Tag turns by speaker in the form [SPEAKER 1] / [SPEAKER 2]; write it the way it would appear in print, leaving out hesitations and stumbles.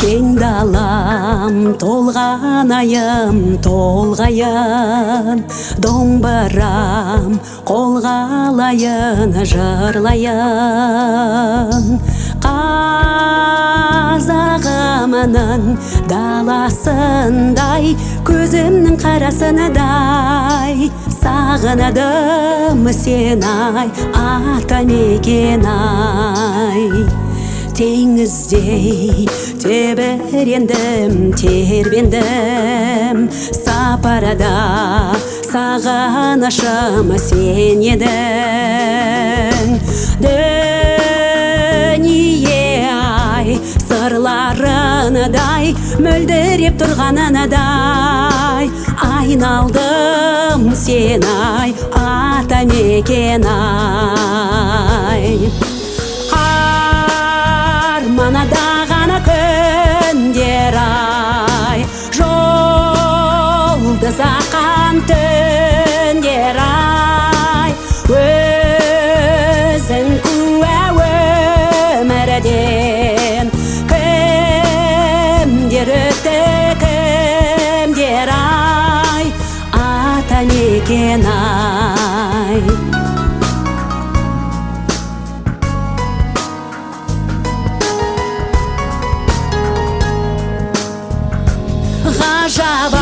[SPEAKER 1] Кең далам толған айым толғайын, домбырам қолға алайын жырлайын. Қазағымның даласындай, көзімнің қарасынадай, сағынадым сен ай, атамекен ай. Теңіздей тебірендім, тербендім, сапарада сағынышым сен едің. Дүние ай, сырларынадай, мөлдіреп тұрғанынадай, айналдым сен ай, атамекен ай. Манада ғана күндер ай, жұлдыз аққан түндер ай, өзің куә өмірден, кімдер өтті кімдер ай, атамекен ай. Ғажап